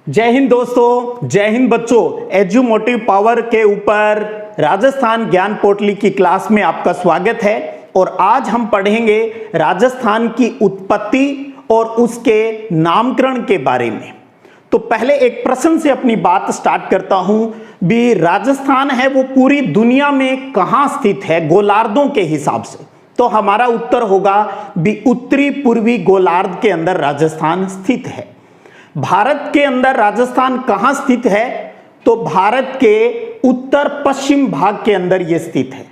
जय हिंद दोस्तों, जय हिंद बच्चों। एजुमोटिव पावर के ऊपर राजस्थान ज्ञान पोटली की क्लास में आपका स्वागत है। और आज हम पढ़ेंगे राजस्थान की उत्पत्ति और उसके नामकरण के बारे में। तो पहले एक प्रश्न से अपनी बात स्टार्ट करता हूं भी, राजस्थान है वो पूरी दुनिया में कहां स्थित है गोलार्धों के हिसाब से? तो हमारा उत्तर होगा भी उत्तरी पूर्वी गोलार्ध के अंदर राजस्थान स्थित है। भारत के अंदर राजस्थान कहां स्थित है? तो भारत के उत्तर पश्चिम भाग के अंदर यह स्थित है।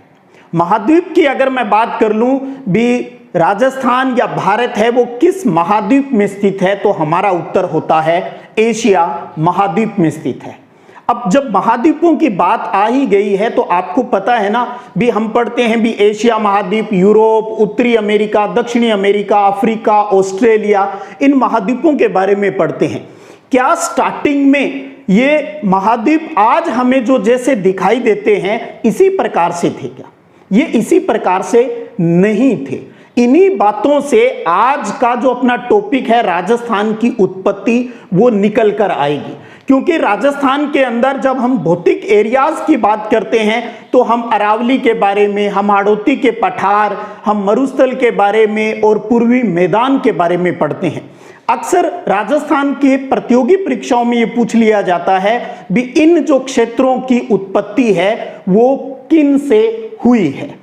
महाद्वीप की अगर मैं बात कर लूं भी, राजस्थान या भारत है वो किस महाद्वीप में स्थित है? तो हमारा उत्तर होता है एशिया महाद्वीप में स्थित है। अब जब महाद्वीपों की बात आ ही गई है तो आपको पता है ना भी, हम पढ़ते हैं भी एशिया महाद्वीप, यूरोप, उत्तरी अमेरिका, दक्षिणी अमेरिका, अफ्रीका, ऑस्ट्रेलिया, इन महाद्वीपों के बारे में पढ़ते हैं। क्या स्टार्टिंग में ये महाद्वीप आज हमें जो जैसे दिखाई देते हैं इसी प्रकार से थे क्या? ये इसी प्रकार से नहीं थे। इन्हीं बातों से आज का जो अपना टॉपिक है राजस्थान की उत्पत्ति वो निकल कर आएगी। क्योंकि राजस्थान के अंदर जब हम भौतिक एरियाज की बात करते हैं तो हम अरावली के बारे में, हम हाड़ौती के पठार, हम मरुस्थल के बारे में और पूर्वी मैदान के बारे में पढ़ते हैं। अक्सर राजस्थान के प्रतियोगी परीक्षाओं में ये पूछ लिया जाता है भी, इन जो क्षेत्रों की उत्पत्ति है वो किन से हुई है।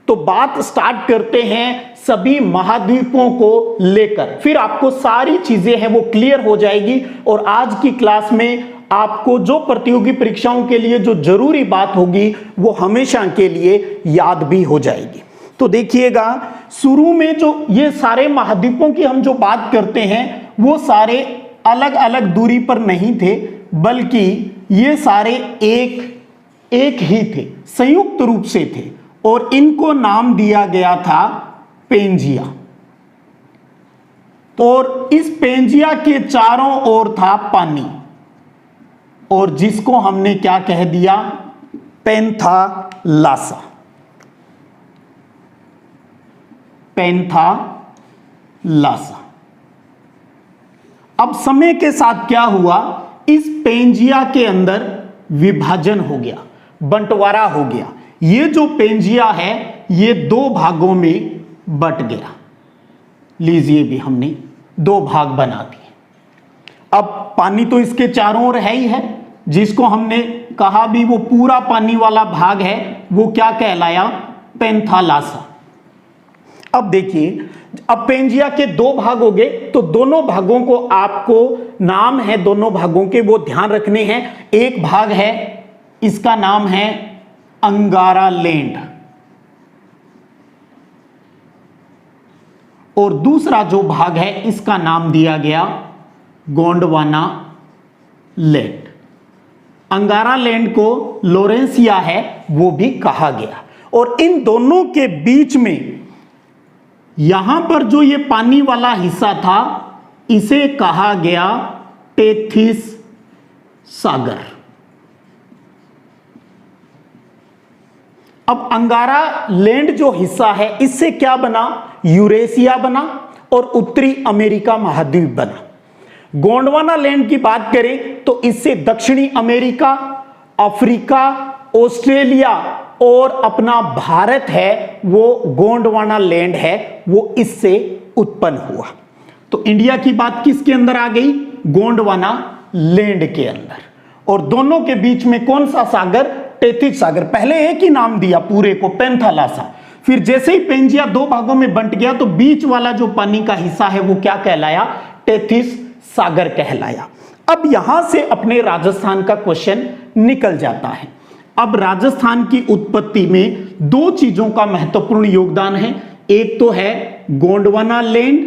तो बात स्टार्ट करते हैं सभी महाद्वीपों को लेकर, फिर आपको सारी चीजें हैं वो क्लियर हो जाएगी। और आज की क्लास में आपको जो प्रतियोगी परीक्षाओं के लिए जो जरूरी बात होगी वो हमेशा के लिए याद भी हो जाएगी। तो देखिएगा, शुरू में जो ये सारे महाद्वीपों की हम जो बात करते हैं वो सारे अलग अलग दूरी पर नहीं थे, बल्कि ये सारे एक ही थे, संयुक्त रूप से थे। और इनको नाम दिया गया था पेंजिया। और इस पेंजिया के चारों ओर था पानी, और जिसको हमने क्या कह दिया? पैंथालासा। पैंथालासा। अब समय के साथ क्या हुआ? इस पेंजिया के अंदर विभाजन हो गया, बंटवारा हो गया। ये जो पेंजिया है ये दो भागों में बट गया। लीजिए भी हमने दो भाग बना दिए। अब पानी तो इसके चारों ओर है ही है, जिसको हमने कहा भी वो पूरा पानी वाला भाग है वो क्या कहलाया? पैंथालासा। अब देखिए, अब पेंजिया के दो भाग हो गए, तो दोनों भागों को आपको नाम है दोनों भागों के वो ध्यान रखने हैं। एक भाग है इसका नाम है अंगारा लैंड, और दूसरा जो भाग है इसका नाम दिया गया गोंडवाना लैंड। अंगारा लैंड को लोरेंसिया है वो भी कहा गया। और इन दोनों के बीच में यहां पर जो ये पानी वाला हिस्सा था इसे कहा गया टेथिस सागर। अब अंगारा लैंड जो हिस्सा है इससे क्या बना? यूरेशिया बना और उत्तरी अमेरिका महाद्वीप बना। गोंडवाना लैंड की बात करें तो इससे दक्षिणी अमेरिका, अफ्रीका, ऑस्ट्रेलिया और अपना भारत है वो गोंडवाना लैंड है वो इससे उत्पन्न हुआ। तो इंडिया की बात किसके अंदर आ गई? गोंडवाना लैंड के अंदर। और दोनों के बीच में कौन सा सागर? टेथिस सागर। पहले एक ही नाम दिया पूरे को, पैंथालासा। फिर जैसे ही पेंजिया दो भागों में बंट गया तो बीच वाला जो पानी का हिस्सा है वो क्या कहलाया? टेथिस सागर कहलाया। अब यहां से अपने राजस्थान का क्वेश्चन निकल जाता है। अब राजस्थान की उत्पत्ति में दो चीजों का महत्वपूर्ण योगदान है। एक तो है गोंडवाना लैंड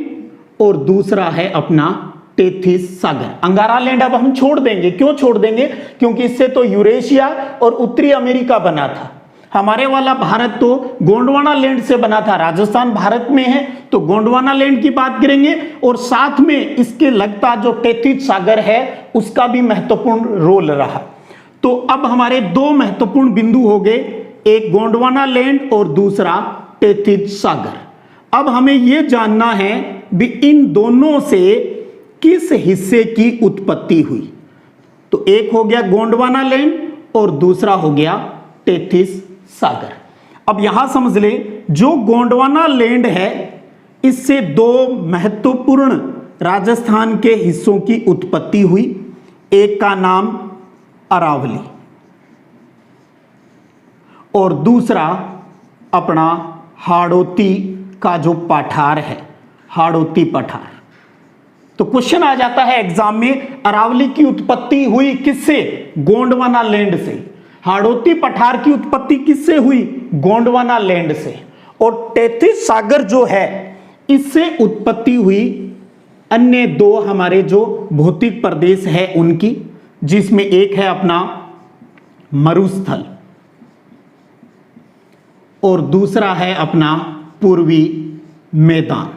और दूसरा है अपना टेथिस सागर। अंगारा लैंड अब हम छोड़ देंगे। क्यों छोड़ देंगे? क्योंकि इससे तो यूरेशिया और उत्तरी अमेरिका बना था। हमारे वाला भारत तो गोंडवाना लैंड से बना था। राजस्थान भारत में है तो गोंडवाना लैंड की बात करेंगे, और साथ में इसके लगता जो टेथिस सागर है उसका भी महत्वपूर्ण रोल रहा। तो अब हमारे दो महत्वपूर्ण बिंदु हो गए, एक गोंडवाना लैंड और दूसरा टेथिस सागर। अब हमें यह जानना है भी इन दोनों से किस हिस्से की उत्पत्ति हुई। तो एक हो गया गोंडवाना लैंड और दूसरा हो गया टेथिस सागर। अब यहां समझ ले, जो गोंडवाना लैंड है इससे दो महत्वपूर्ण राजस्थान के हिस्सों की उत्पत्ति हुई। एक का नाम अरावली और दूसरा अपना हाड़ौती का जो पठार है, हाड़ौती पठार। तो क्वेश्चन आ जाता है एग्जाम में, अरावली की उत्पत्ति हुई किससे? गोंडवाना लैंड से। हाड़ौती पठार की उत्पत्ति किससे हुई? गोंडवाना लैंड से। और टेथिस सागर जो है इससे उत्पत्ति हुई अन्य दो हमारे जो भौतिक प्रदेश है उनकी, जिसमें एक है अपना मरुस्थल और दूसरा है अपना पूर्वी मैदान।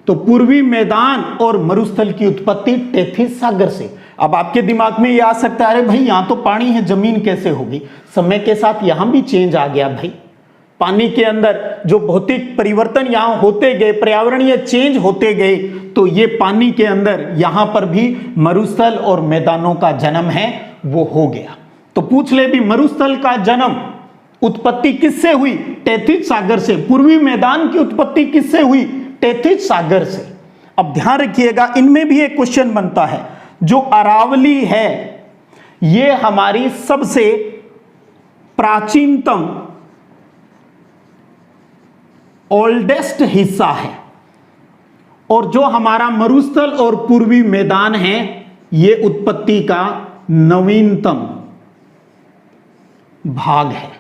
तो पूर्वी मैदान और मरुस्थल की उत्पत्ति टेथिस सागर से। अब आपके दिमाग में यह आ सकता है, अरे भाई यहां तो पानी है, जमीन कैसे होगी? समय के साथ यहां भी चेंज आ गया भाई। पानी के अंदर जो भौतिक परिवर्तन यहां होते गए, पर्यावरणीय चेंज होते गए, तो ये पानी के अंदर यहां पर भी मरुस्थल और मैदानों का जन्म है वो हो गया। तो पूछ ले भी, मरुस्थल का जन्म उत्पत्ति किससे हुई? टेथिस सागर से। पूर्वी मैदान की उत्पत्ति किससे हुई? टेथिस सागर से। अब ध्यान रखिएगा, इनमें भी एक क्वेश्चन बनता है, जो अरावली है ये हमारी सबसे प्राचीनतम ओल्डेस्ट हिस्सा है, और जो हमारा मरुस्थल और पूर्वी मैदान है ये उत्पत्ति का नवीनतम भाग है।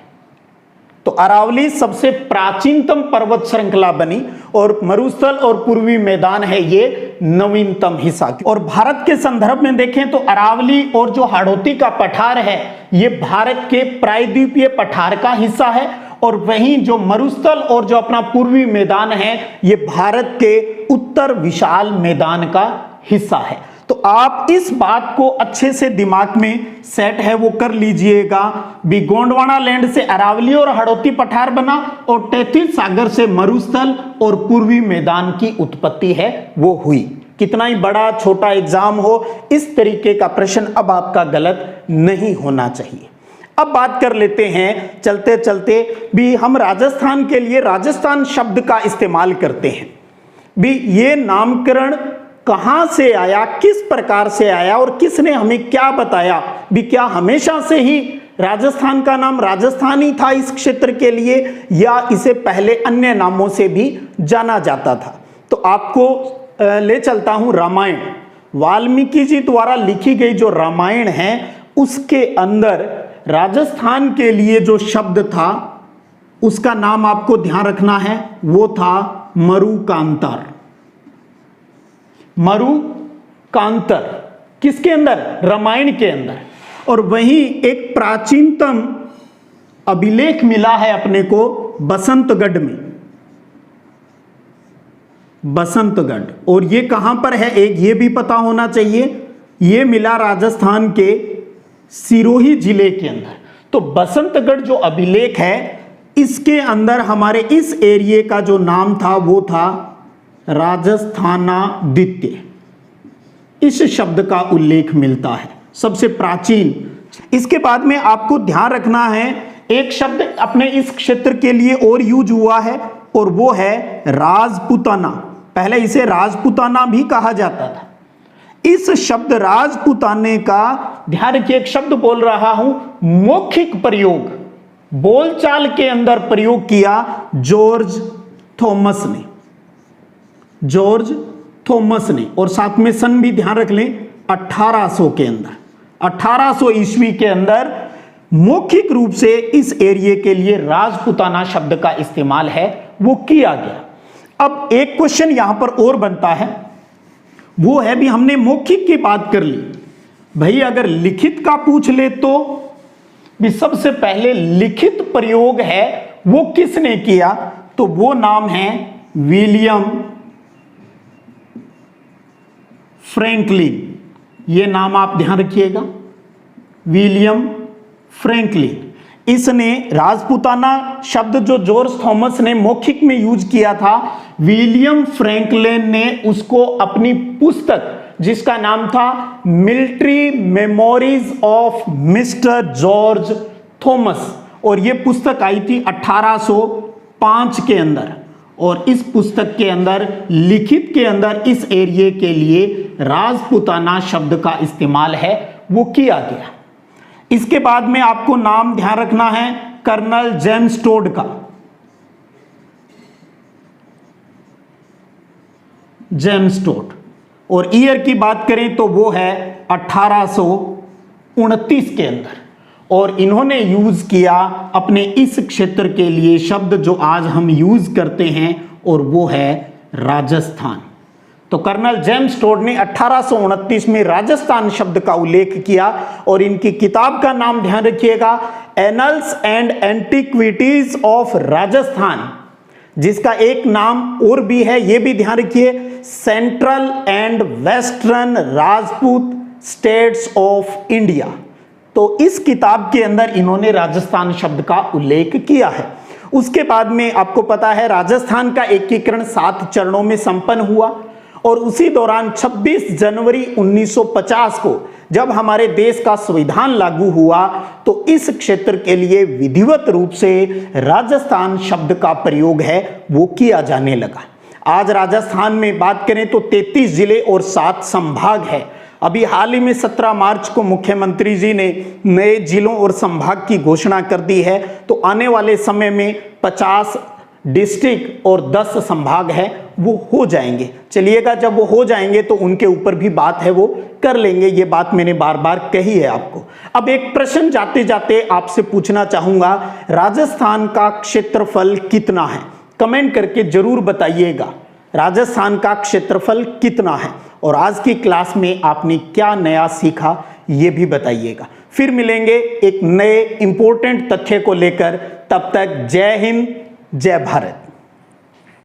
तो अरावली सबसे प्राचीनतम पर्वत श्रृंखला बनी और मरुस्थल और पूर्वी मैदान है ये नवीनतम हिस्सा। और भारत के संदर्भ में देखें तो अरावली और जो हाड़ौती का पठार है ये भारत के प्रायद्वीपीय पठार का हिस्सा है, और वहीं जो मरुस्थल और जो अपना पूर्वी मैदान है ये भारत के उत्तर विशाल मैदान का हिस्सा है। तो आप इस बात को अच्छे से दिमाग में सेट है वो कर लीजिएगा भी, गोंडवाना लैंड से अरावली और हाड़ौती पठार बना और टेथिस सागर से मरुस्थल और पूर्वी मैदान की उत्पत्ति है वो हुई। कितना ही बड़ा छोटा एग्जाम हो, इस तरीके का प्रश्न अब आपका गलत नहीं होना चाहिए। अब बात कर लेते हैं चलते चलते भी, हम राजस्थान के लिए राजस्थान शब्द का इस्तेमाल करते हैं भी, ये नामकरण कहां से आया, किस प्रकार से आया और किसने हमें क्या बताया भी? क्या हमेशा से ही राजस्थान का नाम राजस्थान ही था इस क्षेत्र के लिए, या इसे पहले अन्य नामों से भी जाना जाता था? तो आपको ले चलता हूं रामायण। वाल्मीकि जी द्वारा लिखी गई जो रामायण है उसके अंदर राजस्थान के लिए जो शब्द था उसका नाम आपको ध्यान रखना है, वो था मरुकांतर। मरुकांतर किसके अंदर? रामायण के अंदर। और वहीं एक प्राचीनतम अभिलेख मिला है अपने को बसंतगढ़ में, बसंतगढ़। और ये कहां पर है एक ये भी पता होना चाहिए, ये मिला राजस्थान के सिरोही जिले के अंदर। तो बसंतगढ़ जो अभिलेख है इसके अंदर हमारे इस एरिया का जो नाम था वो था राजस्थानादित्य। इस शब्द का उल्लेख मिलता है सबसे प्राचीन। इसके बाद में आपको ध्यान रखना है, एक शब्द अपने इस क्षेत्र के लिए और यूज हुआ है और वो है राजपूताना। पहले इसे राजपूताना भी कहा जाता था। इस शब्द राजपूताने का ध्यान रखिए, एक शब्द बोल रहा हूं, मौखिक प्रयोग बोलचाल के अंदर प्रयोग किया जॉर्ज थॉमस ने, जॉर्ज थॉमस ने। और साथ में सन भी ध्यान रख लें 1800 के अंदर, 1800 ईस्वी के अंदर मौखिक रूप से इस एरिया के लिए राजपूताना शब्द का इस्तेमाल है वो किया गया। अब एक क्वेश्चन यहां पर और बनता है, वो है भी हमने मौखिक की बात कर ली भाई, अगर लिखित का पूछ ले तो भी सबसे पहले लिखित प्रयोग है वो किसने किया? तो वो नाम है विलियम फ्रैंकलिन। ये नाम आप ध्यान रखिएगा, विलियम फ्रैंकलिन। इसने राजपूताना शब्द जो जॉर्ज थॉमस ने मौखिक में यूज किया था, विलियम फ्रैंकलिन ने उसको अपनी पुस्तक जिसका नाम था military memories of mister George Thomas, और यह पुस्तक आई थी 1805 के अंदर। और इस पुस्तक के अंदर लिखित के अंदर इस एरिया के लिए राजपूताना शब्द का इस्तेमाल है वो किया गया। इसके बाद में आपको नाम ध्यान रखना है कर्नल जेम्स टोड का। जेम्स टोड, और ईयर की बात करें तो वो है 1829 के अंदर। और इन्होंने यूज किया अपने इस क्षेत्र के लिए शब्द जो आज हम यूज करते हैं, और वो है राजस्थान। तो कर्नल जेम्स टोड ने 1829 में राजस्थान शब्द का उल्लेख किया, और इनकी किताब का नाम ध्यान रखिएगा, annuls and antiquities of Rajasthan, जिसका एक नाम और भी है, यह भी ध्यान रखिए, central and western Rajput states of India. तो इस किताब के अंदर इन्होंने राजस्थान शब्द का उल्लेख किया है। उसके बाद में आपको पता है राजस्थान का एकीकरण 7 चरणों में संपन्न हुआ, और उसी दौरान 26 जनवरी 1950 को जब हमारे देश का संविधान लागू हुआ, तो इस क्षेत्र के लिए विधिवत रूप से राजस्थान शब्द का प्रयोग है वो किया जाने लगा। आज राजस्थान में बात करें तो 33 जिले और 7 संभाग है। अभी हाल ही में 17 मार्च को मुख्यमंत्री जी ने नए जिलों और संभाग की घोषणा कर दी है। तो आने वाले समय में 50 डिस्ट्रिक्ट और 10 संभाग है वो हो जाएंगे। चलिएगा, जब वो हो जाएंगे तो उनके ऊपर भी बात है वो कर लेंगे, ये बात मैंने बार बार कही है आपको। अब एक प्रश्न जाते जाते आपसे पूछना चाहूंगा, राजस्थान का क्षेत्रफल कितना है? कमेंट करके जरूर बताइएगा राजस्थान का क्षेत्रफल कितना है, और आज की क्लास में आपने क्या नया सीखा ये भी बताइएगा। फिर मिलेंगे एक नए इंपॉर्टेंट तथ्य को लेकर, तब तक जय हिंद, जय भारत।